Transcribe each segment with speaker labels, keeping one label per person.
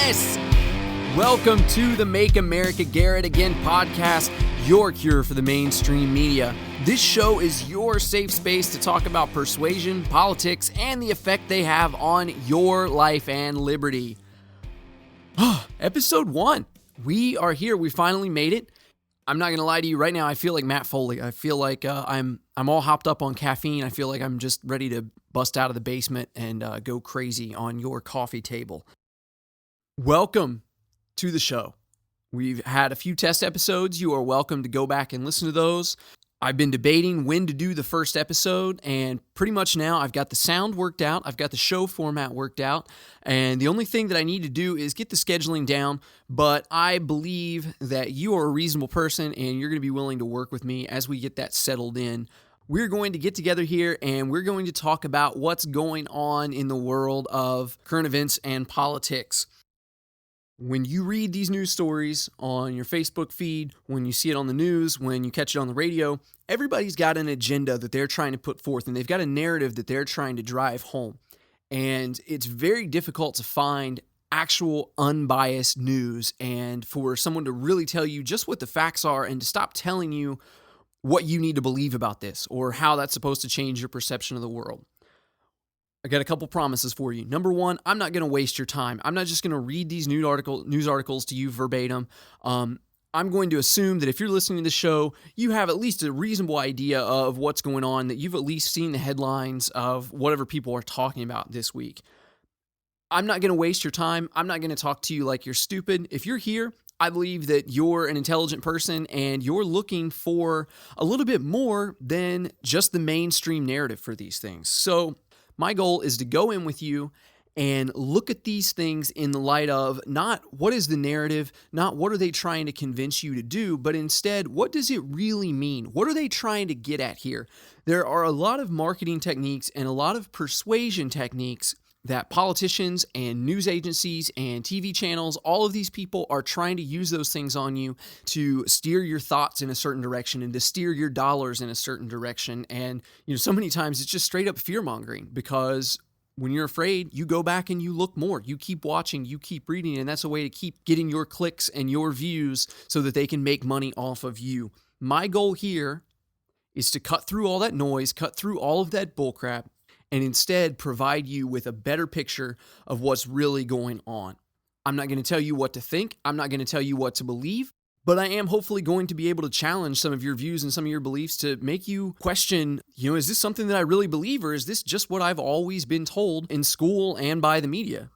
Speaker 1: Yes! Welcome to the Make America Garrett Again podcast, your cure for the mainstream media. This show is your safe space to talk about persuasion, politics, and the effect they have on your life and liberty. Episode 1. We are here. We finally made it. I'm not going to lie to you right now. I feel like Matt Foley. I feel like I'm all hopped up on caffeine. I feel like I'm just ready to bust out of the basement and go crazy on your coffee table. Welcome to the show. We've had a few test episodes. You are welcome to go back and listen to those. I've been debating when to do the first episode, and pretty much now I've got the sound worked out. I've got the show format worked out, and the only thing that I need to do is get the scheduling down, but I believe that you are a reasonable person, and you're going to be willing to work with me as we get that settled in. We're going to get together here, and we're going to talk about what's going on in the world of current events and politics. When you read these news stories on your Facebook feed, when you see it on the news, when you catch it on the radio, everybody's got an agenda that they're trying to put forth, and they've got a narrative that they're trying to drive home. And it's very difficult to find actual unbiased news and for someone to really tell you just what the facts are and to stop telling you what you need to believe about this or how that's supposed to change your perception of the world. I got a couple promises for you. Number one, I'm not going to waste your time. I'm not just going to read these news articles to you verbatim. I'm going to assume that if you're listening to the show, you have at least a reasonable idea of what's going on, that you've at least seen the headlines of whatever people are talking about this week. I'm not going to waste your time. I'm not going to talk to you like you're stupid. If you're here, I believe that you're an intelligent person and you're looking for a little bit more than just the mainstream narrative for these things. So my goal is to go in with you and look at these things in the light of not what is the narrative, not what are they trying to convince you to do, but instead, what does it really mean? What are they trying to get at here? There are a lot of marketing techniques and a lot of persuasion techniques that politicians and news agencies and TV channels, all of these people are trying to use those things on you to steer your thoughts in a certain direction and to steer your dollars in a certain direction. And, so many times it's just straight up fear-mongering because when you're afraid, you go back and you look more. You keep watching, you keep reading, and that's a way to keep getting your clicks and your views so that they can make money off of you. My goal here is to cut through all that noise, cut through all of that bullcrap, and instead provide you with a better picture of what's really going on. I'm not going to tell you what to think. I'm not going to tell you what to believe, but I am hopefully going to be able to challenge some of your views and some of your beliefs to make you question, is this something that I really believe, or is this just what I've always been told in school and by the media?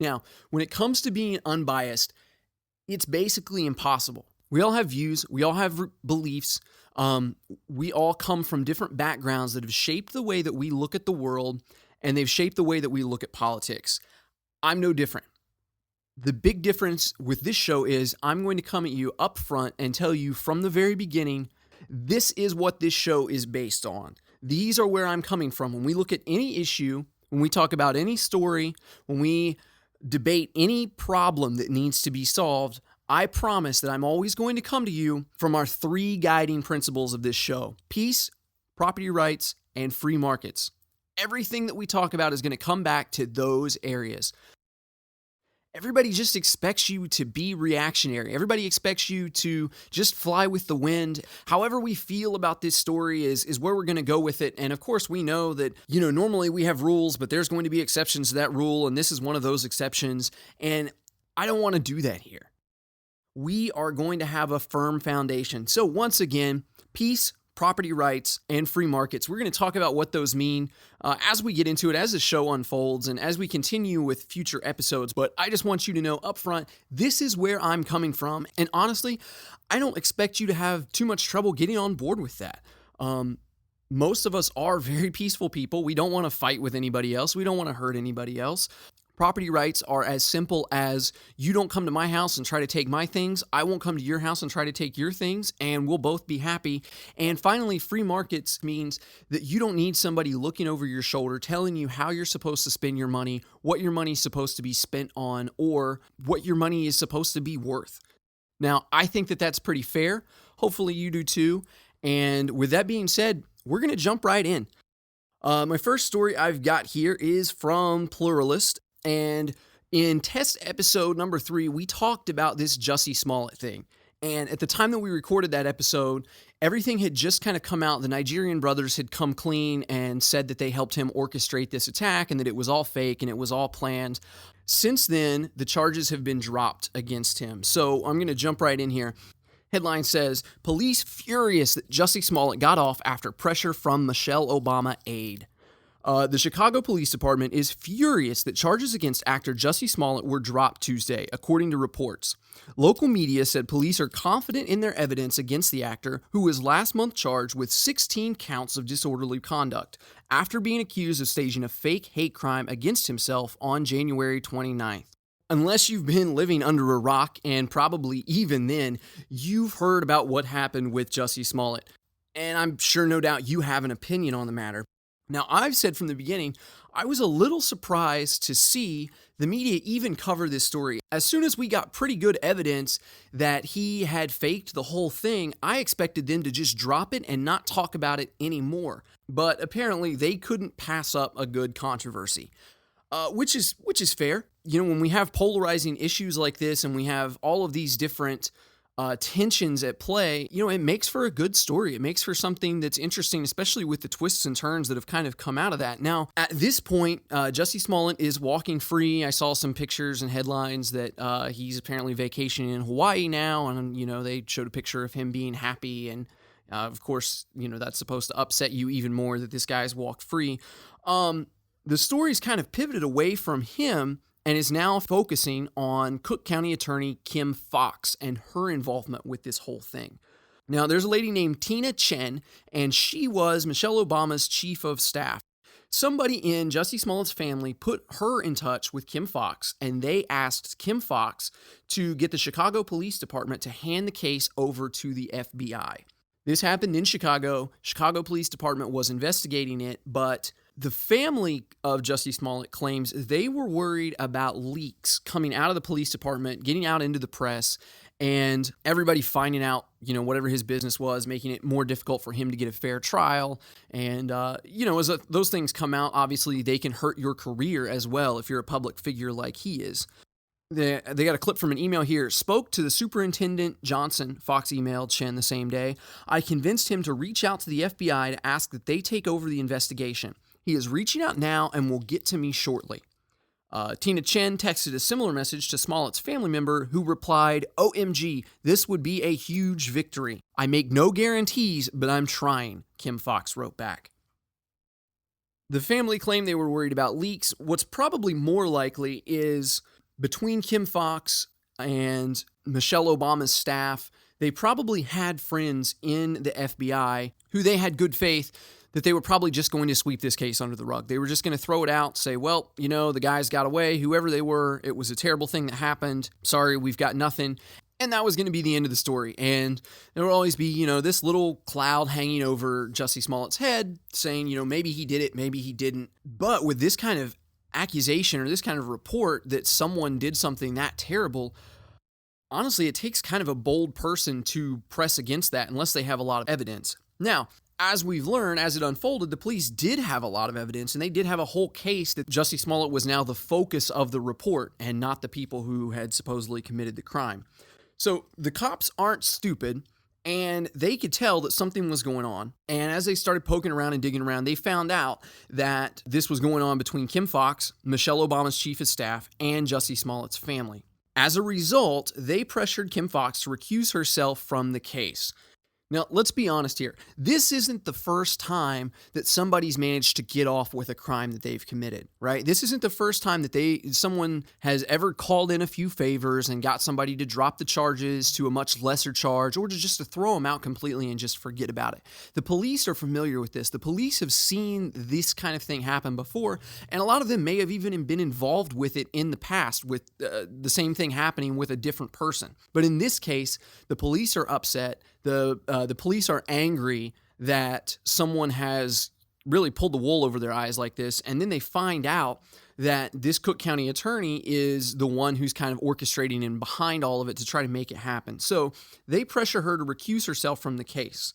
Speaker 1: Now, when it comes to being unbiased, it's basically impossible. We all have views. We all have beliefs. We all come from different backgrounds that have shaped the way that we look at the world, and they've shaped the way that we look at politics. I'm no different. The big difference with this show is I'm going to come at you up front and tell you from the very beginning, this is what this show is based on. These are where I'm coming from. When we look at any issue, when we talk about any story, when we debate any problem that needs to be solved, I promise that I'm always going to come to you from our 3 guiding principles of this show: peace, property rights, and free markets. Everything that we talk about is going to come back to those areas. Everybody just expects you to be reactionary. Everybody expects you to just fly with the wind. However we feel about this story is where we're going to go with it. And of course, we know that, normally we have rules, but there's going to be exceptions to that rule, and this is one of those exceptions. And I don't want to do that here. We are going to have a firm foundation. So once again, peace, property rights, and free markets. We're going to talk about what those mean as we get into it, as the show unfolds, and as we continue with future episodes. But I just want you to know up front, this is where I'm coming from. And honestly, I don't expect you to have too much trouble getting on board with that. Most of us are very peaceful people. We don't want to fight with anybody else. We don't want to hurt anybody else. Property rights are as simple as you don't come to my house and try to take my things. I won't come to your house and try to take your things, and we'll both be happy. And finally, free markets means that you don't need somebody looking over your shoulder telling you how you're supposed to spend your money, what your money is supposed to be spent on, or what your money is supposed to be worth. Now, I think that that's pretty fair. Hopefully you do too. And with that being said, we're going to jump right in. My first story I've got here is from Pluralist. And In test episode number 3, we talked about this Jussie Smollett thing. And at the time that we recorded that episode, everything had just kind of come out. The Nigerian brothers had come clean and said that they helped him orchestrate this attack and that it was all fake and it was all planned. Since then, the charges have been dropped against him. So I'm going to jump right in here. Headline says, police furious that Jussie Smollett got off after pressure from Michelle Obama aide. The Chicago Police Department is furious that charges against actor Jussie Smollett were dropped Tuesday, according to reports. Local media said police are confident in their evidence against the actor, who was last month charged with 16 counts of disorderly conduct after being accused of staging a fake hate crime against himself on January 29th. Unless you've been living under a rock, and probably even then, you've heard about what happened with Jussie Smollett. And I'm sure no doubt you have an opinion on the matter. Now, I've said from the beginning, I was a little surprised to see the media even cover this story. As soon as we got pretty good evidence that he had faked the whole thing, I expected them to just drop it and not talk about it anymore. But apparently they couldn't pass up a good controversy, which is fair. You know, when we have polarizing issues like this and we have all of these different tensions at play, you know, it makes for a good story. It makes for something that's interesting, especially with the twists and turns that have kind of come out of that. Now, at this point, Jussie Smollett is walking free. I saw some pictures and headlines that he's apparently vacationing in Hawaii now, and, you know, they showed a picture of him being happy, and of course, you know, that's supposed to upset you even more that this guy's walked free. The story's kind of pivoted away from him and is now focusing on Cook County Attorney Kim Foxx and her involvement with this whole thing. Now, there's a lady named Tina Chen, and she was Michelle Obama's chief of staff. Somebody in Jussie Smollett's family put her in touch with Kim Foxx, and they asked Kim Foxx to get the Chicago Police Department to hand the case over to the FBI. This happened in Chicago. Chicago Police Department was investigating it, but the family of Jussie Smollett claims they were worried about leaks coming out of the police department, getting out into the press, and everybody finding out, you know, whatever his business was, making it more difficult for him to get a fair trial. And, you know, as those things come out, obviously they can hurt your career as well if you're a public figure like he is. They got a clip from an email here. Spoke to the Superintendent Johnson, Fox emailed Chen the same day. I convinced him to reach out to the FBI to ask that they take over the investigation. He is reaching out now and will get to me shortly. Tina Chen texted a similar message to Smollett's family member, who replied, OMG, this would be a huge victory. I make no guarantees, but I'm trying, Kim Foxx wrote back. The family claimed they were worried about leaks. What's probably more likely is between Kim Foxx and Michelle Obama's staff, they probably had friends in the FBI who they had good faith that they were probably just going to sweep this case under the rug. They were just going to throw it out, say, well, you know, the guys got away, whoever they were, it was a terrible thing that happened. Sorry, we've got nothing. And that was going to be the end of the story. And there will always be, you know, this little cloud hanging over Jussie Smollett's head saying, you know, maybe he did it, maybe he didn't. But with this kind of accusation or this kind of report that someone did something that terrible, honestly, it takes kind of a bold person to press against that unless they have a lot of evidence. Now, as we've learned, as it unfolded, the police did have a lot of evidence, and they did have a whole case that Jussie Smollett was now the focus of the report and not the people who had supposedly committed the crime. So the cops aren't stupid, and they could tell that something was going on. And as they started poking around and digging around, they found out that this was going on between Kim Foxx, Michelle Obama's chief of staff, and Jussie Smollett's family. As a result, they pressured Kim Foxx to recuse herself from the case. Now, let's be honest here. This isn't the first time that somebody's managed to get off with a crime that they've committed, right? This isn't the first time that someone has ever called in a few favors and got somebody to drop the charges to a much lesser charge, or just to throw them out completely and just forget about it. The police are familiar with this. The police have seen this kind of thing happen before, and a lot of them may have even been involved with it in the past, with the same thing happening with a different person. But in this case, the police are upset. The police are angry that someone has really pulled the wool over their eyes like this, and then they find out that this Cook County attorney is the one who's kind of orchestrating and behind all of it to try to make it happen. So they pressure her to recuse herself from the case.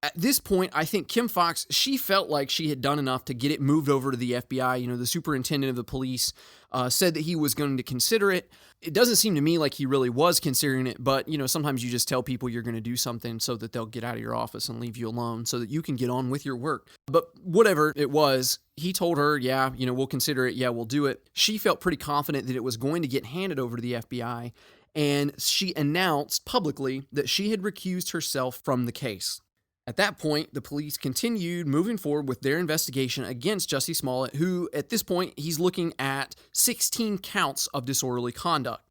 Speaker 1: At this point, I think Kim Foxx, she felt like she had done enough to get it moved over to the FBI. The superintendent of the police said that he was going to consider it. It doesn't seem to me like he really was considering it, but, sometimes you just tell people you're going to do something so that they'll get out of your office and leave you alone so that you can get on with your work. But whatever it was, he told her, yeah, we'll consider it. Yeah, we'll do it. She felt pretty confident that it was going to get handed over to the FBI, and she announced publicly that she had recused herself from the case. At that point, the police continued moving forward with their investigation against Jussie Smollett, who, at this point, he's looking at 16 counts of disorderly conduct.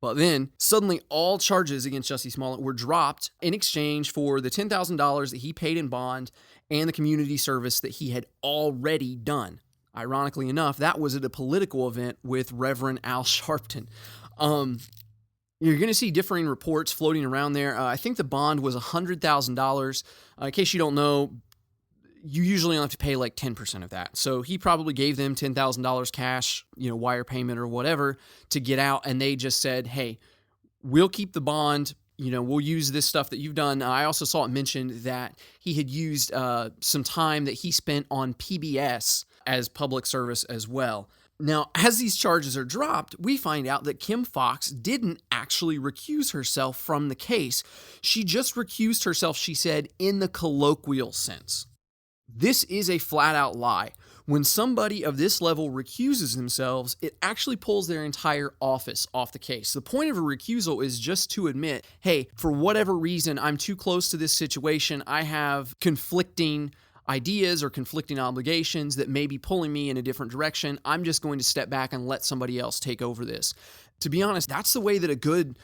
Speaker 1: But then, suddenly, all charges against Jussie Smollett were dropped in exchange for the $10,000 that he paid in bond and the community service that he had already done. Ironically enough, that was at a political event with Reverend Al Sharpton. You're going to see differing reports floating around there. I think the bond was $100,000. In case you don't know, you usually only have to pay like 10% of that. So he probably gave them $10,000 cash, wire payment or whatever to get out. And they just said, hey, we'll keep the bond. We'll use this stuff that you've done. I also saw it mentioned that he had used some time that he spent on PBS as public service as well. Now, as these charges are dropped, we find out that Kim Foxx didn't actually recuse herself from the case. She just recused herself, she said, in the colloquial sense. This is a flat-out lie. When somebody of this level recuses themselves, it actually pulls their entire office off the case. The point of a recusal is just to admit, hey, for whatever reason, I'm too close to this situation. I have conflicting ideas or conflicting obligations that may be pulling me in a different direction. I'm just going to step back and let somebody else take over this. To be honest, that's the way that a good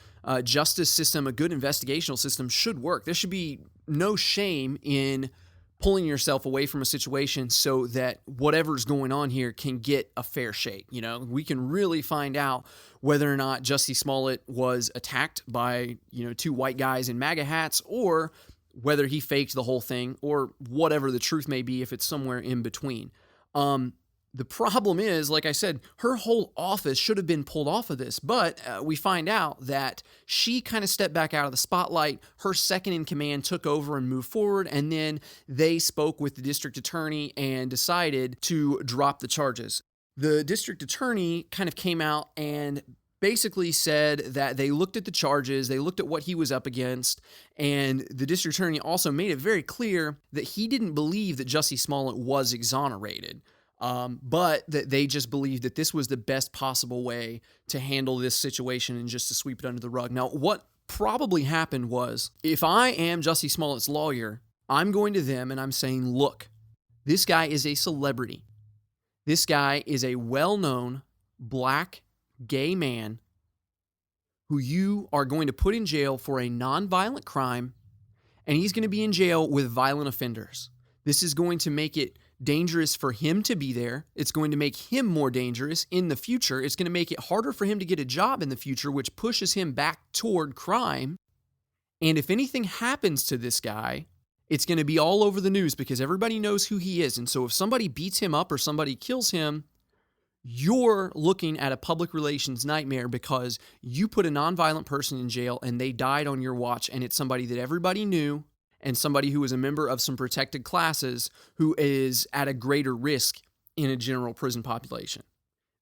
Speaker 1: justice system, a good investigational system should work. There should be no shame in pulling yourself away from a situation so that whatever's going on here can get a fair shake. We can really find out whether or not Jussie Smollett was attacked by, two white guys in MAGA hats, or whether he faked the whole thing, or whatever the truth may be if it's somewhere in between. The problem is, like I said, her whole office should have been pulled off of this, but we find out that she kind of stepped back out of the spotlight. Her second in command took over and moved forward, and then they spoke with the district attorney and decided to drop the charges. The district attorney kind of came out and basically said that they looked at the charges, they looked at what he was up against, and the district attorney also made it very clear that he didn't believe that Jussie Smollett was exonerated, but that they just believed that this was the best possible way to handle this situation and just to sweep it under the rug. Now, what probably happened was, if I am Jussie Smollett's lawyer, I'm going to them and I'm saying, look, this guy is a celebrity. This guy is a well-known black gay man who you are going to put in jail for a nonviolent crime, and he's going to be in jail with violent offenders. This is going to make it dangerous for him to be there. It's going to make him more dangerous in the future. It's going to make it harder for him to get a job in the future, which pushes him back toward crime. And if anything happens to this guy, it's going to be all over the news because everybody knows who he is. And so if somebody beats him up or somebody kills him, you're looking at a public relations nightmare because you put a nonviolent person in jail and they died on your watch, and it's somebody that everybody knew and somebody who is a member of some protected classes who is at a greater risk in a general prison population.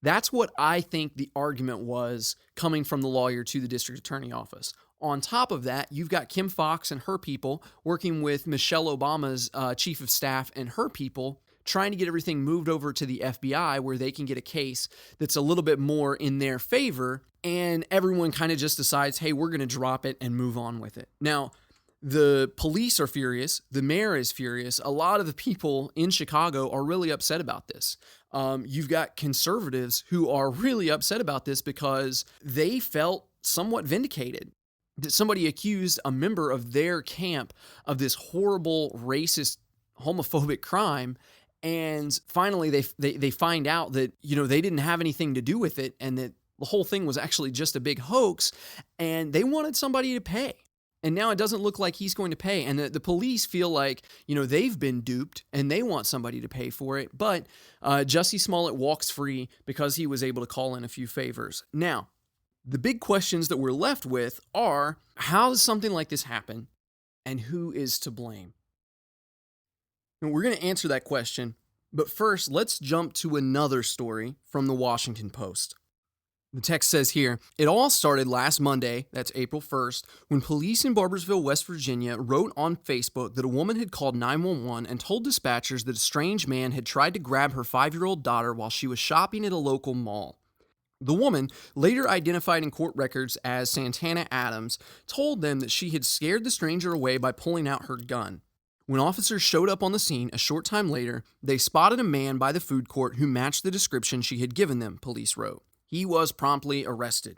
Speaker 1: That's what I think the argument was coming from the lawyer to the district attorney office. On top of that, you've got Kim Foxx and her people working with Michelle Obama's chief of staff and her people trying to get everything moved over to the FBI where they can get a case that's a little bit more in their favor, and everyone kind of just decides, hey, we're going to drop it and move on with it. Now, the police are furious. The mayor is furious. A lot of the people in Chicago are really upset about this. You've got conservatives who are really upset about this because they felt somewhat vindicated that somebody accused a member of their camp of this horrible, racist, homophobic crime. And finally, they find out that, they didn't have anything to do with it and that the whole thing was actually just a big hoax, and they wanted somebody to pay. And now it doesn't look like he's going to pay. And the police feel like, they've been duped and they want somebody to pay for it. But Jussie Smollett walks free because he was able to call in a few favors. Now, the big questions that we're left with are, how does something like this happen and who is to blame? And we're going to answer that question. But first, let's jump to another story from the Washington Post. The text says here, it all started last Monday, that's April 1st, when police in Barboursville, West Virginia wrote on Facebook that a woman had called 911 and told dispatchers that a strange man had tried to grab her 5-year-old daughter while she was shopping at a local mall. The woman, later identified in court records as Santana Adams, told them that she had scared the stranger away by pulling out her gun. When officers showed up on the scene a short time later, they spotted a man by the food court who matched the description she had given them, police wrote. He was promptly arrested.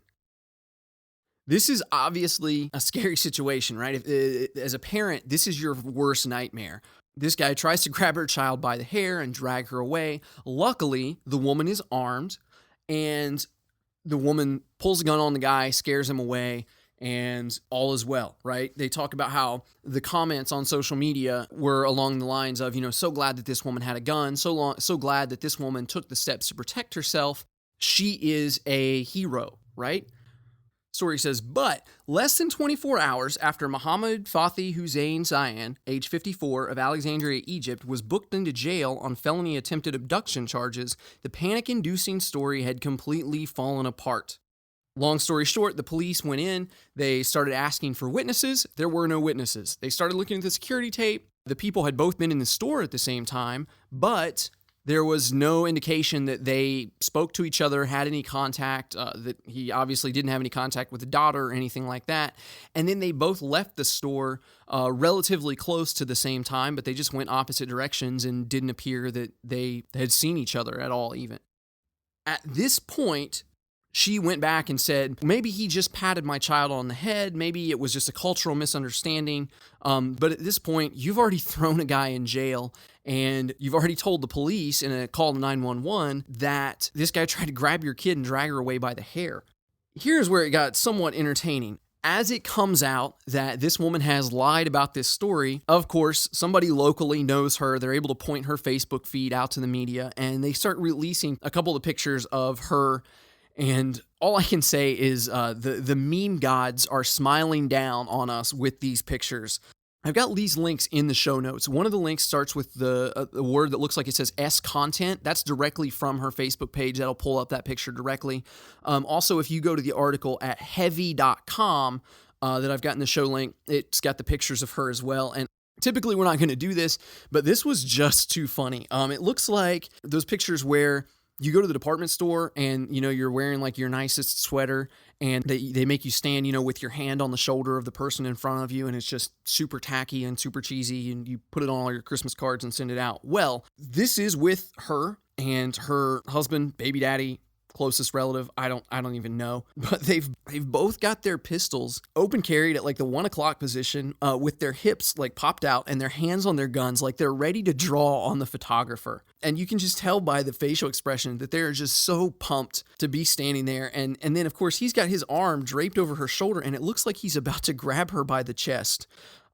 Speaker 1: This is obviously a scary situation, right? As a parent, this is your worst nightmare. This guy tries to grab her child by the hair and drag her away. Luckily, the woman is armed, and the woman pulls a gun on the guy, scares him away, and all is well, right? They talk about how the comments on social media were along the lines of, so glad that this woman had a gun, so glad that this woman took the steps to protect herself. She is a hero, right? Story says, but less than 24 hours after Mohammed Fathi Hussein Zayan, age 54, of Alexandria, Egypt, was booked into jail on felony attempted abduction charges, the panic-inducing story had completely fallen apart. Long story short, the police went in, they started asking for witnesses. There were no witnesses. They started looking at the security tape. The people had both been in the store at the same time, but there was no indication that they spoke to each other, had any contact, that he obviously didn't have any contact with the daughter or anything like that. And then they both left the store relatively close to the same time, but they just went opposite directions and didn't appear that they had seen each other at all even. At this point, she went back and said, maybe he just patted my child on the head. Maybe it was just a cultural misunderstanding. But at this point, you've already thrown a guy in jail, and you've already told the police in a call to 911 that this guy tried to grab your kid and drag her away by the hair. Here's where it got somewhat entertaining. As it comes out that this woman has lied about this story, of course, somebody locally knows her. They're able to point her Facebook feed out to the media, and they start releasing a couple of pictures of her. And all I can say is the meme gods are smiling down on us with these pictures. I've got these links in the show notes. One of the links starts with the word that looks like it says S content. That's directly from her Facebook page. That'll pull up that picture directly. Also, if you go to the article at heavy.com that I've got in the show link, it's got the pictures of her as well. And typically we're not going to do this, but this was just too funny. It looks like those pictures where you go to the department store and, you're wearing like your nicest sweater and they make you stand, with your hand on the shoulder of the person in front of you, and it's just super tacky and super cheesy, and you put it on all your Christmas cards and send it out. Well, this is with her and her husband, baby daddy, closest relative. I don't even know, but they've both got their pistols open carried at like the 1 o'clock position, with their hips like popped out and their hands on their guns, like they're ready to draw on the photographer. And you can just tell by the facial expression that they're just so pumped to be standing there. And then of course he's got his arm draped over her shoulder, and it looks like he's about to grab her by the chest.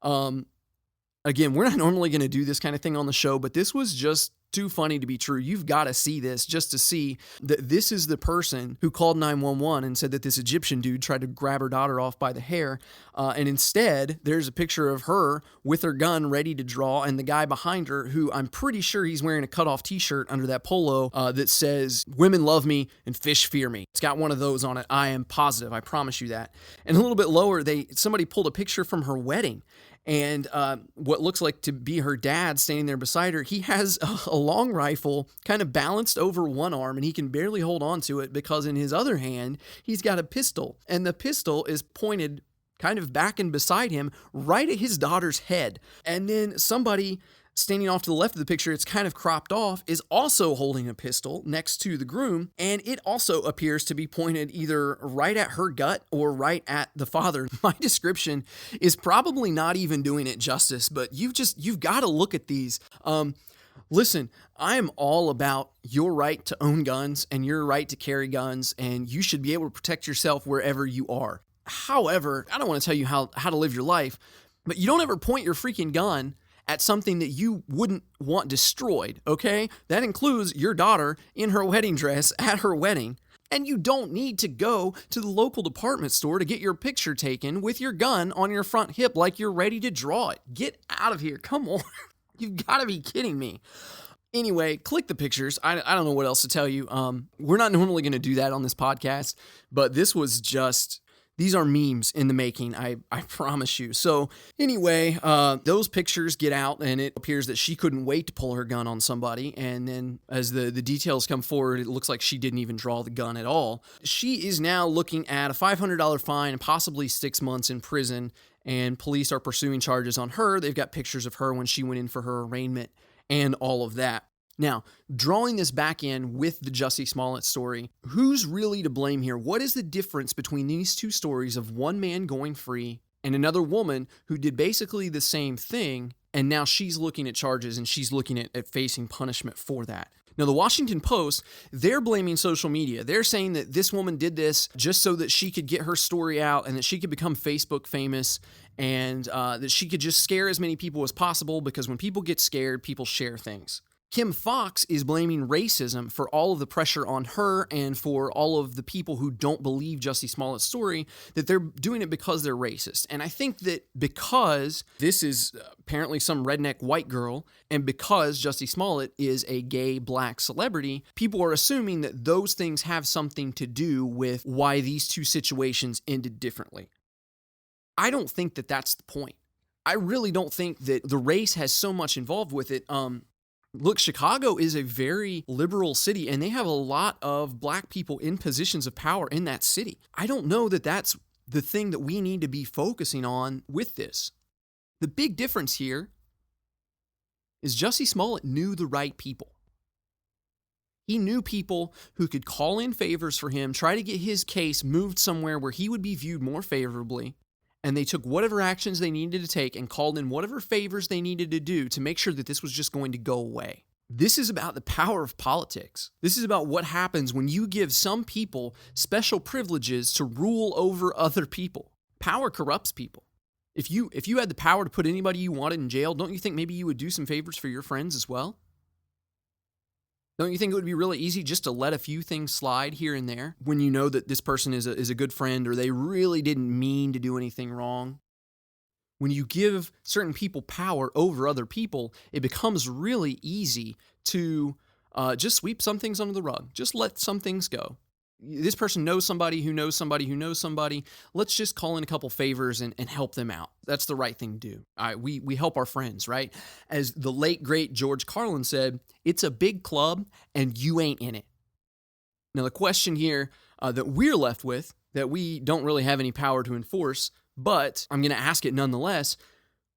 Speaker 1: Again, we're not normally going to do this kind of thing on the show, but this was just too funny to be true. You've got to see this just to see that this is the person who called 911 and said that this Egyptian dude tried to grab her daughter off by the hair. And instead, there's a picture of her with her gun ready to draw, and the guy behind her, who I'm pretty sure he's wearing a cutoff t-shirt under that polo that says, "Women love me and fish fear me." It's got one of those on it. I am positive. I promise you that. And a little bit lower, somebody pulled a picture from her wedding. And what looks like to be her dad standing there beside her, he has a long rifle kind of balanced over one arm, and he can barely hold on to it because in his other hand, he's got a pistol. And the pistol is pointed kind of back and beside him right at his daughter's head. And then somebody standing off to the left of the picture, it's kind of cropped off, is also holding a pistol next to the groom, and it also appears to be pointed either right at her gut or right at the father. My description is probably not even doing it justice, but you've got to look at these. Listen, I am all about your right to own guns and your right to carry guns, and you should be able to protect yourself wherever you are. However, I don't want to tell you how to live your life, but you don't ever point your freaking gun at something that you wouldn't want destroyed, okay? That includes your daughter in her wedding dress at her wedding. And you don't need to go to the local department store to get your picture taken with your gun on your front hip like you're ready to draw it. Get out of here. Come on. You've got to be kidding me. Anyway, click the pictures. I don't know what else to tell you. We're not normally going to do that on this podcast, but this was just, these are memes in the making, I promise you. So anyway, those pictures get out, and it appears that she couldn't wait to pull her gun on somebody. And then as the details come forward, it looks like she didn't even draw the gun at all. She is now looking at a $500 fine and possibly 6 months in prison, and police are pursuing charges on her. They've got pictures of her when she went in for her arraignment and all of that. Now, drawing this back in with the Jussie Smollett story, who's really to blame here? What is the difference between these two stories of one man going free and another woman who did basically the same thing, and now she's looking at charges and she's looking at facing punishment for that? Now, the Washington Post, they're blaming social media. They're saying that this woman did this just so that she could get her story out and that she could become Facebook famous, and that she could just scare as many people as possible, because when people get scared, people share things. Kim Fox is blaming racism for all of the pressure on her and for all of the people who don't believe Jussie Smollett's story, that they're doing it because they're racist. And I think that because this is apparently some redneck white girl, and because Jussie Smollett is a gay black celebrity, people are assuming that those things have something to do with why these two situations ended differently. I don't think that that's the point. I really don't think that the race has so much involved with it. Look, Chicago is a very liberal city, and they have a lot of black people in positions of power in that city. I don't know that that's the thing that we need to be focusing on with this. The big difference here is Jussie Smollett knew the right people. He knew people who could call in favors for him, try to get his case moved somewhere where he would be viewed more favorably. And they took whatever actions they needed to take and called in whatever favors they needed to do to make sure that this was just going to go away. This is about the power of politics. This is about what happens when you give some people special privileges to rule over other people. Power corrupts people. If you had the power to put anybody you wanted in jail, don't you think maybe you would do some favors for your friends as well? Don't you think it would be really easy just to let a few things slide here and there when you know that this person is a good friend, or they really didn't mean to do anything wrong? When you give certain people power over other people, it becomes really easy to just sweep some things under the rug. Just let some things go. This person knows somebody who knows somebody who knows somebody. Let's just call in a couple favors and help them out. That's the right thing to do. We help our friends, right? As the late, great George Carlin said, it's a big club and you ain't in it. Now, the question here that we're left with, that we don't really have any power to enforce, but I'm going to ask it nonetheless,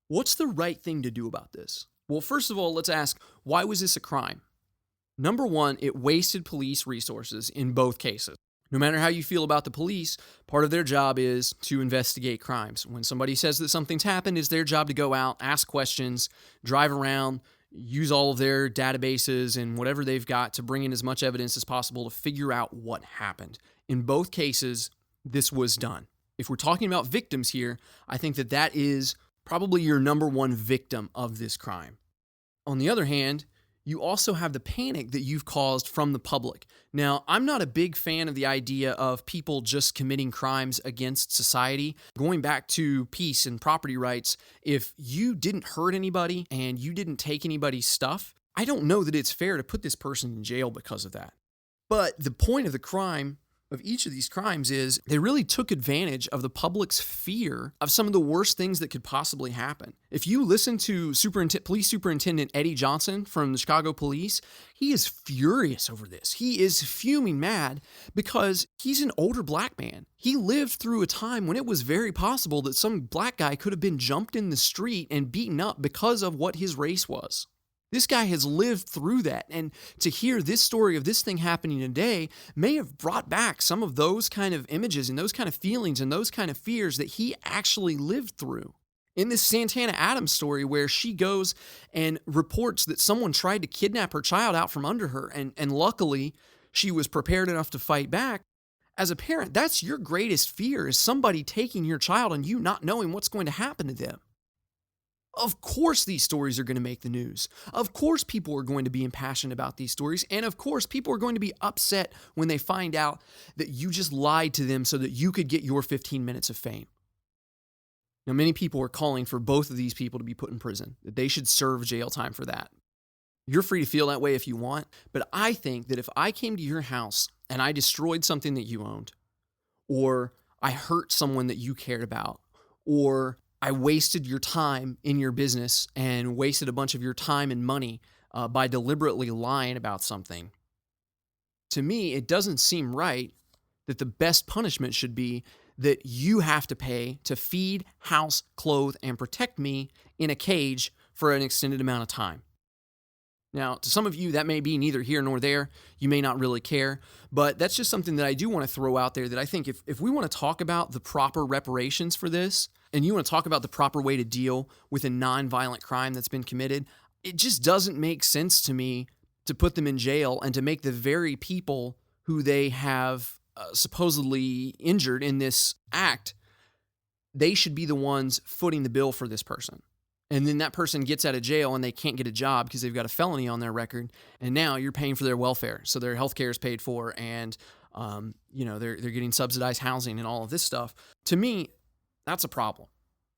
Speaker 1: what's the right thing to do about this? Well, first of all, let's ask, why was this a crime? Number one, it wasted police resources in both cases. No matter how you feel about the police, part of their job is to investigate crimes. When somebody says that something's happened, it's their job to go out, ask questions, drive around, use all of their databases and whatever they've got to bring in as much evidence as possible to figure out what happened. In both cases, this was done. If we're talking about victims here, I think that that is probably your number one victim of this crime. On the other hand, you also have the panic that you've caused from the public. Now, I'm not a big fan of the idea of people just committing crimes against society. Going back to peace and property rights, if you didn't hurt anybody and you didn't take anybody's stuff, I don't know that it's fair to put this person in jail because of that. But the point of the crime, of each of these crimes, is they really took advantage of the public's fear of some of the worst things that could possibly happen. If you listen to Police Superintendent Eddie Johnson from the Chicago Police, he is furious over this. He is fuming mad because he's an older black man. He lived through a time when it was very possible that some black guy could have been jumped in the street and beaten up because of what his race was. This guy has lived through that, and to hear this story of this thing happening today may have brought back some of those kind of images and those kind of feelings and those kind of fears that he actually lived through. In this Santana Adams story, where she goes and reports that someone tried to kidnap her child out from under her, and luckily she was prepared enough to fight back. As a parent, that's your greatest fear, is somebody taking your child and you not knowing what's going to happen to them. Of course these stories are going to make the news. Of course people are going to be impassioned about these stories. And of course people are going to be upset when they find out that you just lied to them so that you could get your 15 minutes of fame. Now, many people are calling for both of these people to be put in prison, that they should serve jail time for that. You're free to feel that way if you want, but I think that if I came to your house and I destroyed something that you owned, or I hurt someone that you cared about, or I wasted your time in your business and wasted a bunch of your time and money by deliberately lying about something, to me, it doesn't seem right that the best punishment should be that you have to pay to feed, house, clothe, and protect me in a cage for an extended amount of time. Now, to some of you, that may be neither here nor there. You may not really care, but that's just something that I do want to throw out there, that I think if we want to talk about the proper reparations for this, and you want to talk about the proper way to deal with a non-violent crime that's been committed, it just doesn't make sense to me to put them in jail and to make the very people who they have supposedly injured in this act, they should be the ones footing the bill for this person. And then that person gets out of jail and they can't get a job because they've got a felony on their record. And now you're paying for their welfare. So their health care is paid for, and they're getting subsidized housing and all of this stuff. To me, that's a problem.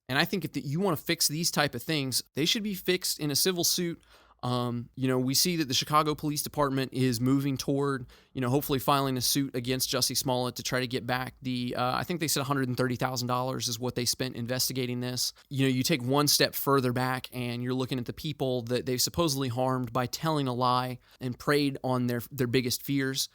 Speaker 1: And I think if you want to fix these type of things, they should be fixed in a civil suit. We see that the Chicago Police Department is moving toward, hopefully filing a suit against Jussie Smollett to try to get back I think they said $130,000 is what they spent investigating this. You take one step further back and you're looking at the people that they've supposedly harmed by telling a lie and preyed on their biggest fears.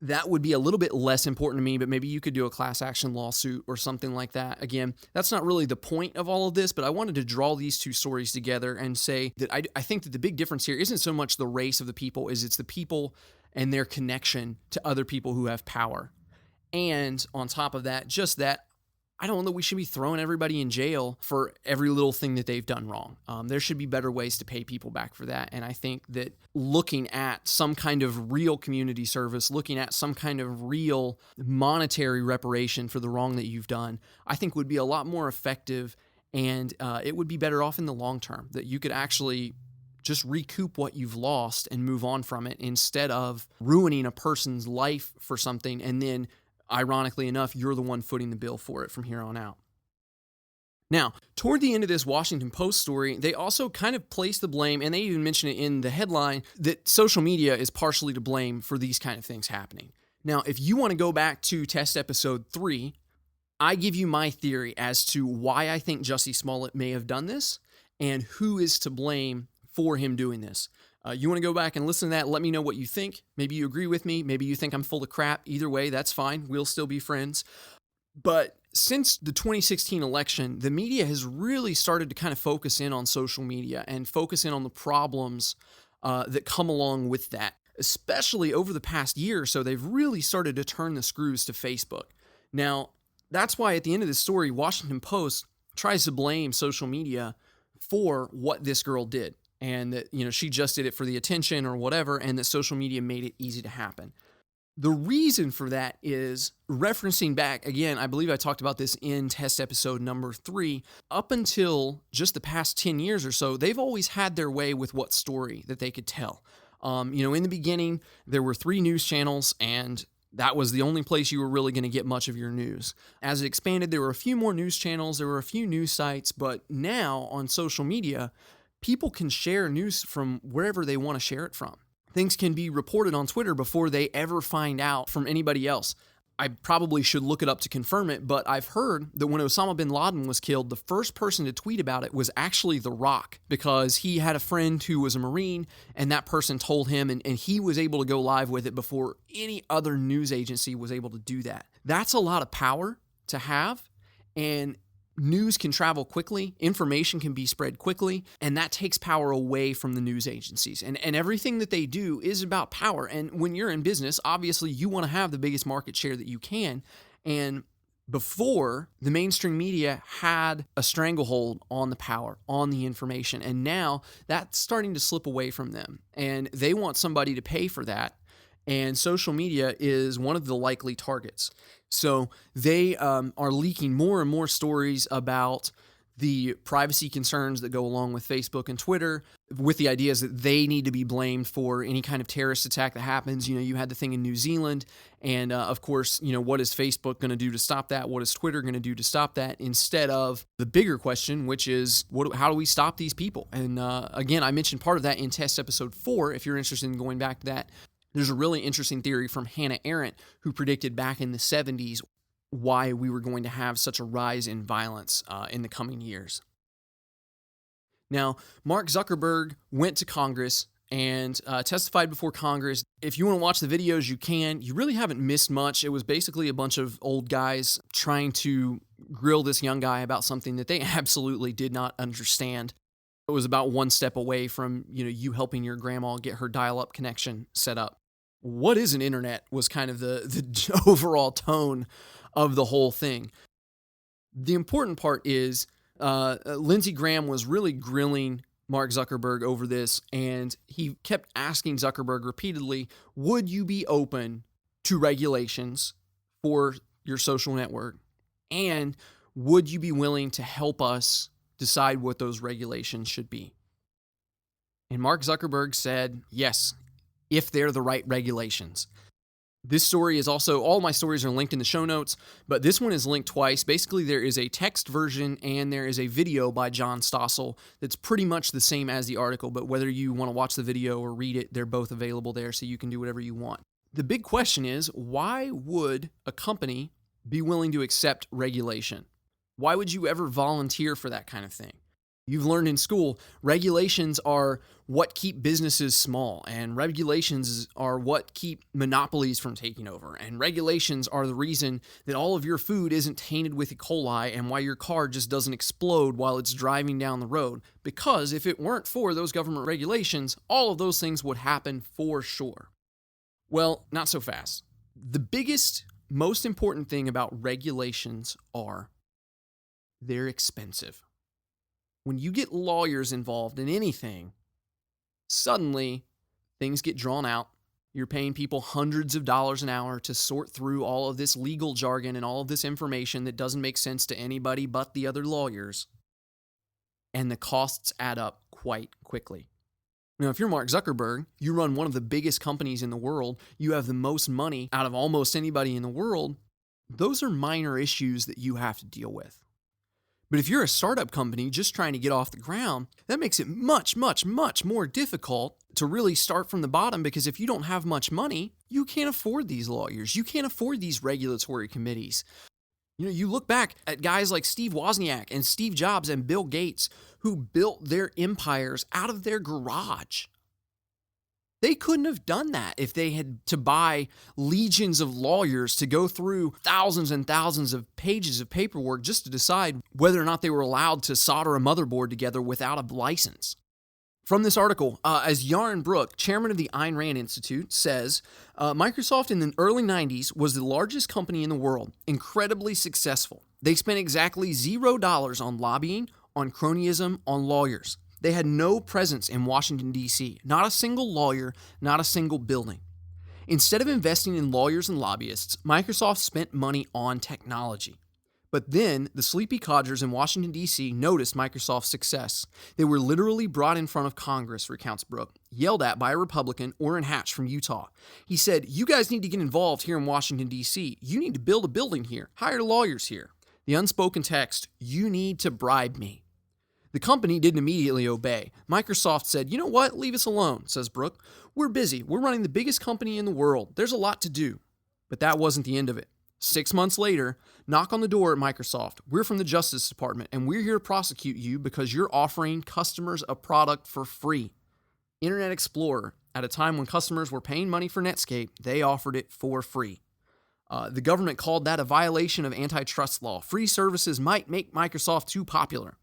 Speaker 1: That would be a little bit less important to me, but maybe you could do a class action lawsuit or something like that. Again, that's not really the point of all of this, but I wanted to draw these two stories together and say that I think that the big difference here isn't so much the race of the people, it's the people and their connection to other people who have power. And on top of that, just that, I don't know that we should be throwing everybody in jail for every little thing that they've done wrong. There should be better ways to pay people back for that. And I think that looking at some kind of real community service, looking at some kind of real monetary reparation for the wrong that you've done, I think would be a lot more effective, and it would be better off in the long term, that you could actually just recoup what you've lost and move on from it, instead of ruining a person's life for something and then, ironically enough, you're the one footing the bill for it from here on out. Now, toward the end of this Washington Post story, they also kind of place the blame, and they even mention it in the headline, that social media is partially to blame for these kind of things happening. Now, if you want to go back to test episode 3, I give you my theory as to why I think Jussie Smollett may have done this and who is to blame for him doing this. You want to go back and listen to that? Let me know what you think. Maybe you agree with me. Maybe you think I'm full of crap. Either way, that's fine. We'll still be friends. But since the 2016 election, the media has really started to kind of focus in on social media and focus in on the problems that come along with that. Especially over the past year or so, they've really started to turn the screws to Facebook. Now, that's why at the end of the story, Washington Post tries to blame social media for what this girl did. And that, she just did it for the attention or whatever, and that social media made it easy to happen. The reason for that is, referencing back, again, I believe I talked about this in test episode number 3, up until just the past 10 years or so, they've always had their way with what story that they could tell. In the beginning, there were 3 news channels, and that was the only place you were really going to get much of your news. As it expanded, there were a few more news channels, there were a few news sites, but now on social media, people can share news from wherever they want to share it from. Things can be reported on Twitter before they ever find out from anybody else. I probably should look it up to confirm it, but I've heard that when Osama bin Laden was killed, the first person to tweet about it was actually The Rock, because he had a friend who was a Marine, and that person told him, and he was able to go live with it before any other news agency was able to do that. That's a lot of power to have, and news can travel quickly, information can be spread quickly, and that takes power away from the news agencies. And everything that they do is about power. And when you're in business, obviously you want to have the biggest market share that you can. And before, the mainstream media had a stranglehold on the power, on the information, and now that's starting to slip away from them. And they want somebody to pay for that. And social media is one of the likely targets. So they are leaking more and more stories about the privacy concerns that go along with Facebook and Twitter, with the ideas that they need to be blamed for any kind of terrorist attack that happens. You had the thing in New Zealand, and of course, what is Facebook going to do to stop that? What is Twitter going to do to stop that? Instead of the bigger question, which is, how do we stop these people? And again, I mentioned part of that in test episode 4, if you're interested in going back to that. There's a really interesting theory from Hannah Arendt, who predicted back in the 70s why we were going to have such a rise in violence in the coming years. Now, Mark Zuckerberg went to Congress and testified before Congress. If you want to watch the videos, you can. You really haven't missed much. It was basically a bunch of old guys trying to grill this young guy about something that they absolutely did not understand. It was about one step away from you helping your grandma get her dial-up connection set up. What is an internet was kind of the overall tone of the whole thing. The important part is Lindsey Graham was really grilling Mark Zuckerberg over this, and he kept asking Zuckerberg repeatedly, would you be open to regulations for your social network? And would you be willing to help us decide what those regulations should be? And Mark Zuckerberg said, yes, if they're the right regulations. This story is also, all my stories are linked in the show notes, but this one is linked twice. Basically, there is a text version and there is a video by John Stossel that's pretty much the same as the article, but whether you want to watch the video or read it, they're both available there, so you can do whatever you want. The big question is, why would a company be willing to accept regulation? Why would you ever volunteer for that kind of thing? You've learned in school, regulations are what keep businesses small, and regulations are what keep monopolies from taking over, and regulations are the reason that all of your food isn't tainted with E. coli and why your car just doesn't explode while it's driving down the road, because if it weren't for those government regulations, all of those things would happen for sure. Well, not so fast. The biggest, most important thing about regulations are they're expensive. When you get lawyers involved in anything, suddenly things get drawn out. You're paying people hundreds of dollars an hour to sort through all of this legal jargon and all of this information that doesn't make sense to anybody but the other lawyers. And the costs add up quite quickly. Now, if you're Mark Zuckerberg, you run one of the biggest companies in the world, you have the most money out of almost anybody in the world, those are minor issues that you have to deal with. But if you're a startup company just trying to get off the ground, that makes it much, much, much more difficult to really start from the bottom, because if you don't have much money, you can't afford these lawyers. You can't afford these regulatory committees. You look back at guys like Steve Wozniak and Steve Jobs and Bill Gates who built their empires out of their garage. They couldn't have done that if they had to buy legions of lawyers to go through thousands and thousands of pages of paperwork just to decide whether or not they were allowed to solder a motherboard together without a license. From this article, as Yaron Brook, chairman of the Ayn Rand Institute, says, Microsoft in the early 90s was the largest company in the world, incredibly successful. They spent exactly $0 on lobbying, on cronyism, on lawyers. They had no presence in Washington, D.C., not a single lawyer, not a single building. Instead of investing in lawyers and lobbyists, Microsoft spent money on technology. But then the sleepy codgers in Washington, D.C. noticed Microsoft's success. They were literally brought in front of Congress, recounts Brook, yelled at by a Republican, Orrin Hatch from Utah. He said, "You guys need to get involved here in Washington, D.C. You need to build a building here, hire lawyers here." The unspoken text, "You need to bribe me." The company didn't immediately obey. Microsoft said, "You know what? Leave us alone," says Brook. "We're busy. We're running the biggest company in the world. There's a lot to do." But that wasn't the end of it. 6 months later, knock on the door at Microsoft. "We're from the Justice Department, and we're here to prosecute you because you're offering customers a product for free." Internet Explorer, at a time when customers were paying money for Netscape, they offered it for free. The government called that a violation of antitrust law. Free services might make Microsoft too popular.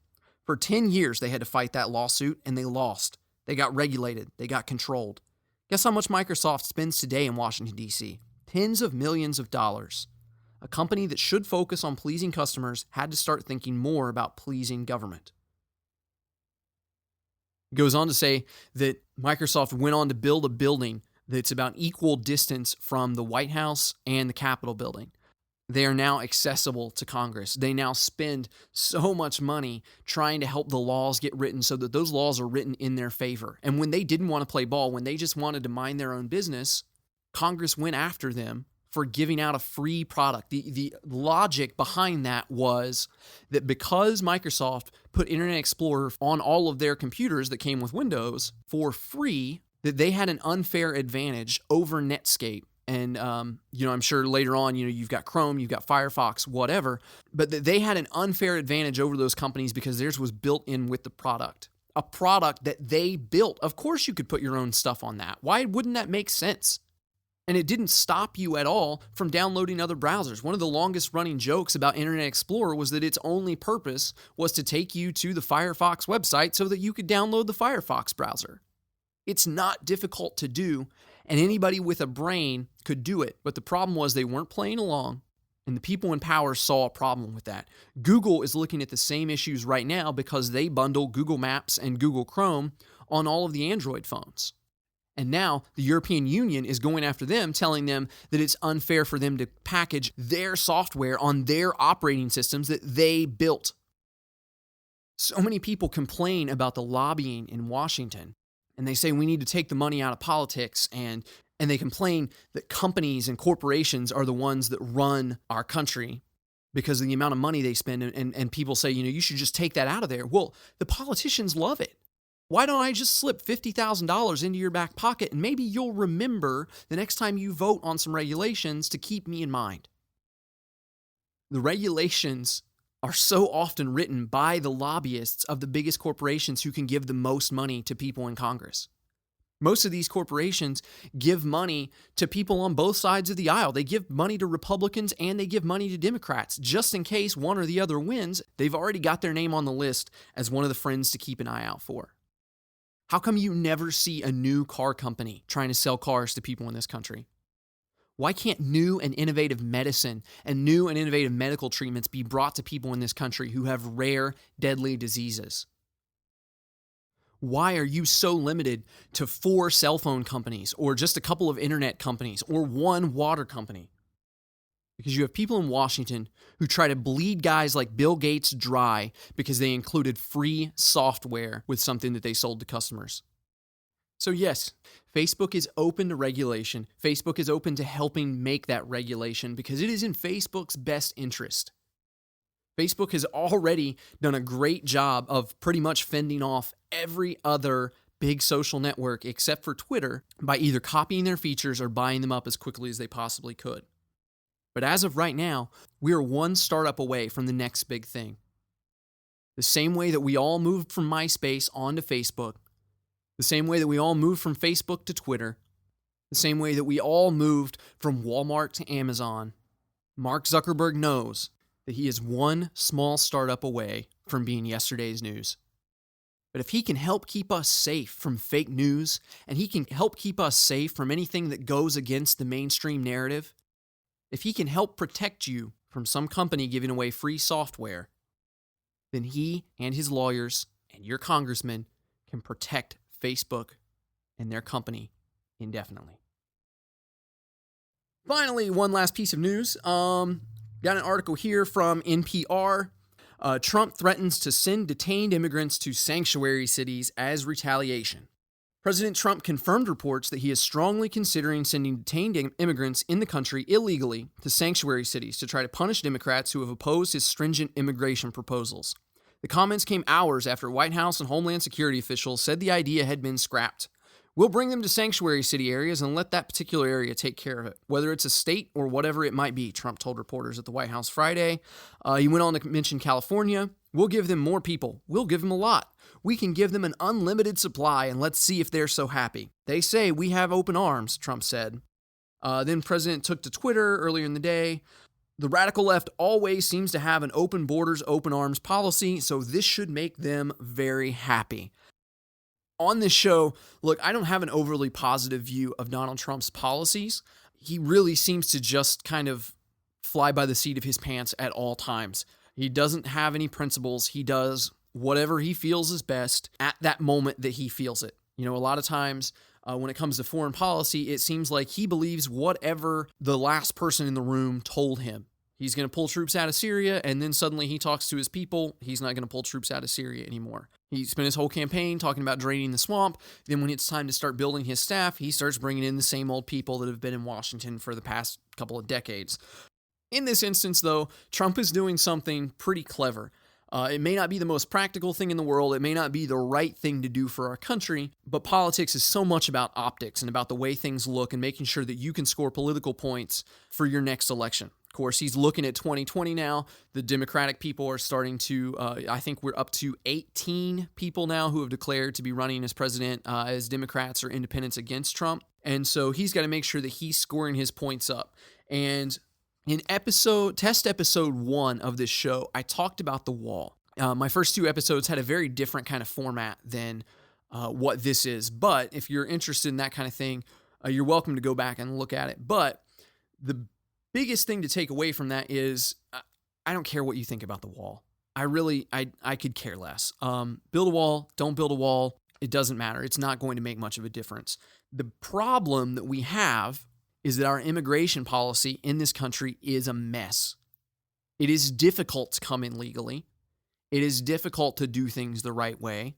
Speaker 1: For 10 years, they had to fight that lawsuit, and they lost. They got regulated. They got controlled. Guess how much Microsoft spends today in Washington, D.C.? Tens of millions of dollars. A company that should focus on pleasing customers had to start thinking more about pleasing government. It goes on to say that Microsoft went on to build a building that's about equal distance from the White House and the Capitol building. they are now accessible to Congress. They now spend so much money trying to help the laws get written so that those laws are written in their favor. And when they didn't want to play ball, when they just wanted to mind their own business, Congress went after them for giving out a free product. The logic behind that was that because Microsoft put Internet Explorer on all of their computers that came with Windows for free, that they had an unfair advantage over Netscape. And, I'm sure later on, you've got Chrome, you've got Firefox, whatever, but that they had an unfair advantage over those companies because theirs was built in with the product, a product that they built. Of course you could put your own stuff on that. Why wouldn't that make sense? And it didn't stop you at all from downloading other browsers. One of the longest running jokes about Internet Explorer was that its only purpose was to take you to the Firefox website so that you could download the Firefox browser. It's not difficult to do, and anybody with a brain could do it. But the problem was they weren't playing along, and the people in power saw a problem with that. Google is looking at the same issues right now because they bundle Google Maps and Google Chrome on all of the Android phones. And now the European Union is going after them, telling them that it's unfair for them to package their software on their operating systems that they built. So many people complain about the lobbying in Washington, and they say we need to take the money out of politics, and they complain that companies and corporations are the ones that run our country because of the amount of money they spend, and people say, you should just take that out of there. Well, the politicians love it. Why don't I just slip $50,000 into your back pocket and maybe you'll remember the next time you vote on some regulations to keep me in mind? The regulations are so often written by the lobbyists of the biggest corporations who can give the most money to people in Congress. Most of these corporations give money to people on both sides of the aisle. They give money to Republicans and they give money to Democrats. Just in case one or the other wins, they've already got their name on the list as one of the friends to keep an eye out for. How come you never see a new car company trying to sell cars to people in this country? Why can't new and innovative medicine and new and innovative medical treatments be brought to people in this country who have rare, deadly diseases? Why are you so limited to 4 cell phone companies or just a couple of internet companies or one water company? Because you have people in Washington who try to bleed guys like Bill Gates dry because they included free software with something that they sold to customers. So yes, Facebook is open to regulation. Facebook is open to helping make that regulation because it is in Facebook's best interest. Facebook has already done a great job of pretty much fending off every other big social network except for Twitter by either copying their features or buying them up as quickly as they possibly could. But as of right now, we are one startup away from the next big thing. The same way that we all moved from MySpace onto Facebook, the same way that we all moved from Facebook to Twitter, the same way that we all moved from Walmart to Amazon, Mark Zuckerberg knows that he is one small startup away from being yesterday's news. But if he can help keep us safe from fake news, and he can help keep us safe from anything that goes against the mainstream narrative, if he can help protect you from some company giving away free software, then he and his lawyers and your congressman can protect Facebook and their company indefinitely. Finally, one last piece of news. Got an article here from NPR. Trump threatens to send detained immigrants to sanctuary cities as retaliation. President Trump confirmed reports that he is strongly considering sending detained immigrants in the country illegally to sanctuary cities to try to punish Democrats who have opposed his stringent immigration proposals. The comments came hours after White House and Homeland Security officials said the idea had been scrapped. We'll bring them to sanctuary city areas and let that particular area take care of it, whether it's a state or whatever it might be, Trump told reporters at the White House Friday. He went on to mention California. We'll give them more people. We'll give them a lot. We can give them an unlimited supply, and let's see if they're so happy. They say we have open arms, Trump said. Then President took to Twitter earlier in the day. The radical left always seems to have an open borders, open arms policy, so this should make them very happy. On this show, look, I don't have an overly positive view of Donald Trump's policies. He really seems to just kind of fly by the seat of his pants at all times. He doesn't have any principles. He does whatever he feels is best at that moment that he feels it. You know, a lot of times when it comes to foreign policy, it seems like he believes whatever the last person in the room told him. He's going to pull troops out of Syria, and then suddenly he talks to his people. He's not going to pull troops out of Syria anymore. He spent his whole campaign talking about draining the swamp. Then when it's time to start building his staff, he starts bringing in the same old people that have been in Washington for the past couple of decades. In this instance, though, Trump is doing something pretty clever. It may not be the most practical thing in the world. It may not be the right thing to do for our country, but politics is so much about optics and about the way things look and making sure that you can score political points for your next election. Of course, he's looking at 2020 now. The Democratic people are starting to, I think we're up to 18 people now who have declared to be running as president as Democrats or independents against Trump. And so he's got to make sure that he's scoring his points up. And in test episode 1 of this show, I talked about the wall. My first 2 episodes had a very different kind of format than what this is. But if you're interested in that kind of thing, you're welcome to go back and look at it. But the biggest thing to take away from that is I don't care what you think about the wall. I could care less. Build a wall, don't build a wall. It doesn't matter. It's not going to make much of a difference. The problem that we have is that our immigration policy in this country is a mess. It is difficult to come in legally. It is difficult to do things the right way.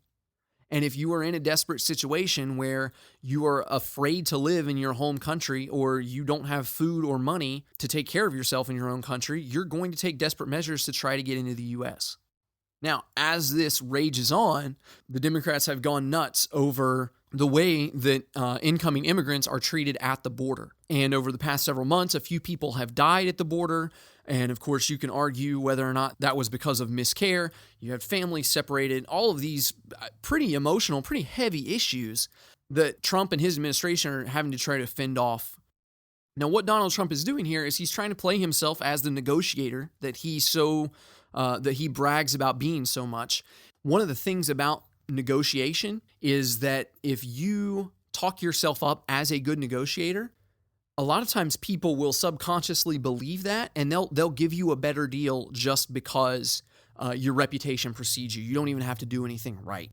Speaker 1: And if you are in a desperate situation where you are afraid to live in your home country or you don't have food or money to take care of yourself in your own country, you're going to take desperate measures to try to get into the U.S. Now, as this rages on, the Democrats have gone nuts over the way that incoming immigrants are treated at the border. And over the past several months, a few people have died at the border. And of course, you can argue whether or not that was because of miscare. You have families separated, all of these pretty emotional, pretty heavy issues that Trump and his administration are having to try to fend off. Now, what Donald Trump is doing here is he's trying to play himself as the negotiator that he brags about being so much. One of the things about negotiation is that if you talk yourself up as a good negotiator, a lot of times people will subconsciously believe that, and they'll give you a better deal just because your reputation precedes you. You don't even have to do anything right.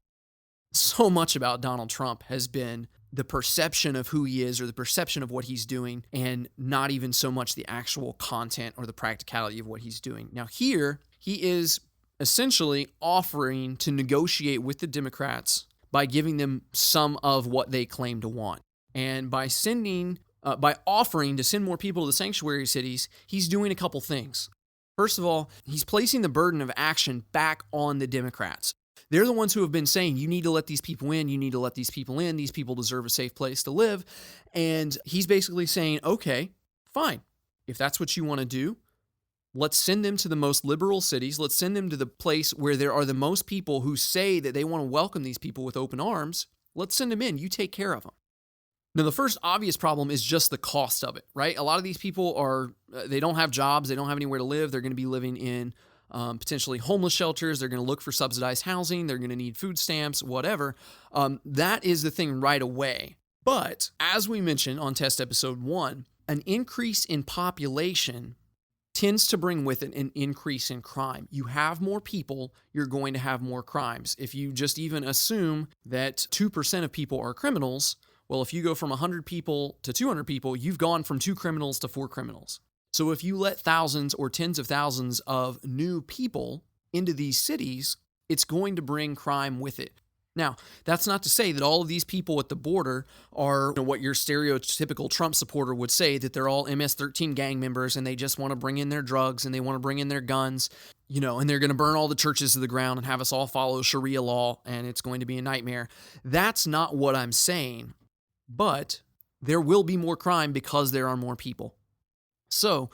Speaker 1: So much about Donald Trump has been the perception of who he is or the perception of what he's doing, and not even so much the actual content or the practicality of what he's doing. Now here, he is essentially offering to negotiate with the Democrats by giving them some of what they claim to want. And by offering to send more people to the sanctuary cities, he's doing a couple things. First of all, he's placing the burden of action back on the Democrats. They're the ones who have been saying, you need to let these people in, you need to let these people in, these people deserve a safe place to live. And he's basically saying, okay, fine. If that's what you want to do, let's send them to the most liberal cities. Let's send them to the place where there are the most people who say that they want to welcome these people with open arms. Let's send them in. You take care of them. Now, the first obvious problem is just the cost of it, right? A lot of these people they don't have jobs. They don't have anywhere to live. They're going to be living in potentially homeless shelters. They're going to look for subsidized housing. They're going to need food stamps, whatever. That is the thing right away. But as we mentioned on test episode 1, an increase in population tends to bring with it an increase in crime. You have more people, you're going to have more crimes. If you just even assume that 2% of people are criminals, well, if you go from 100 people to 200 people, you've gone from 2 criminals to 4 criminals. So if you let thousands or tens of thousands of new people into these cities, it's going to bring crime with it. Now, that's not to say that all of these people at the border are what your stereotypical Trump supporter would say, that they're all MS-13 gang members and they just want to bring in their drugs and they want to bring in their guns, and they're going to burn all the churches to the ground and have us all follow Sharia law, and it's going to be a nightmare. That's not what I'm saying, but there will be more crime because there are more people. So,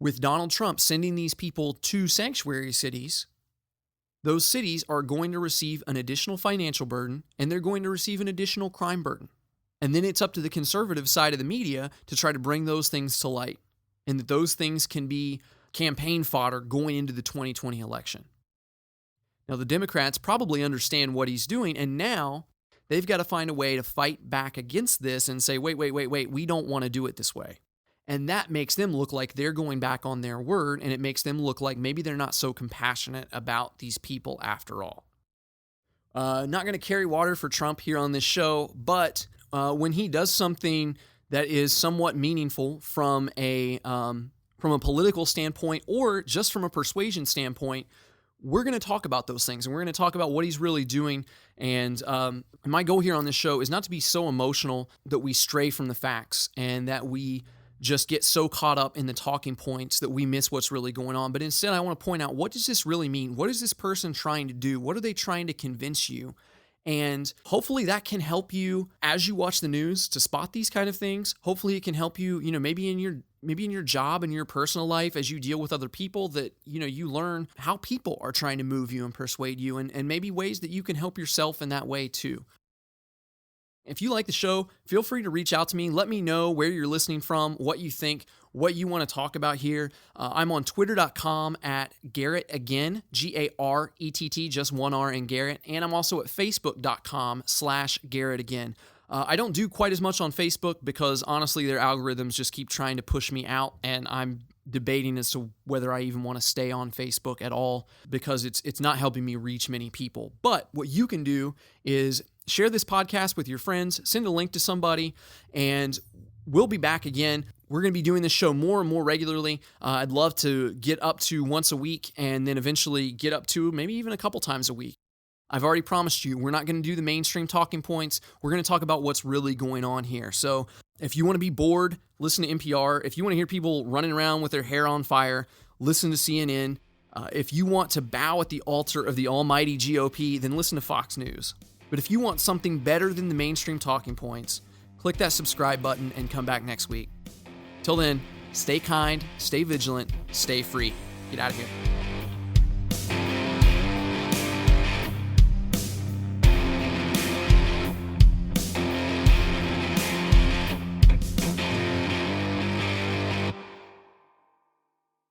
Speaker 1: with Donald Trump sending these people to sanctuary cities, those cities are going to receive an additional financial burden, and they're going to receive an additional crime burden. And then it's up to the conservative side of the media to try to bring those things to light, and that those things can be campaign fodder going into the 2020 election. Now, the Democrats probably understand what he's doing, and now they've got to find a way to fight back against this and say, wait, we don't want to do it this way. And that makes them look like they're going back on their word, and it makes them look like maybe they're not so compassionate about these people after all. Not going to carry water for Trump here on this show, but when he does something that is somewhat meaningful from a from a political standpoint or just from a persuasion standpoint, we're going to talk about those things, and we're going to talk about what he's really doing. And my goal here on this show is not to be so emotional that we stray from the facts and that we just get so caught up in the talking points that we miss what's really going on. But instead, I want to point out, what does this really mean? What is this person trying to do? What are they trying to convince you? And hopefully that can help you as you watch the news to spot these kind of things. Hopefully it can help you, maybe in your job and your personal life as you deal with other people, that, you learn how people are trying to move you and persuade you, and maybe ways that you can help yourself in that way too. If you like the show, feel free to reach out to me. Let me know where you're listening from, what you think, what you want to talk about here. I'm on twitter.com at Garrett again, Garett, just one R in Garrett. And I'm also at facebook.com/Garrett again. I don't do quite as much on Facebook because honestly, their algorithms just keep trying to push me out, and I'm debating as to whether I even want to stay on Facebook at all because it's not helping me reach many people. But what you can do is share this podcast with your friends, send a link to somebody, and we'll be back again. We're going to be doing this show more and more regularly. I'd love to get up to once a week and then eventually get up to maybe even a couple times a week. I've already promised you, we're not going to do the mainstream talking points. We're going to talk about what's really going on here. So if you want to be bored, listen to NPR. If you want to hear people running around with their hair on fire, listen to CNN. If you want to bow at the altar of the almighty GOP, then listen to Fox News. But if you want something better than the mainstream talking points, click that subscribe button and come back next week. Till then, stay kind, stay vigilant, stay free. Get out of here.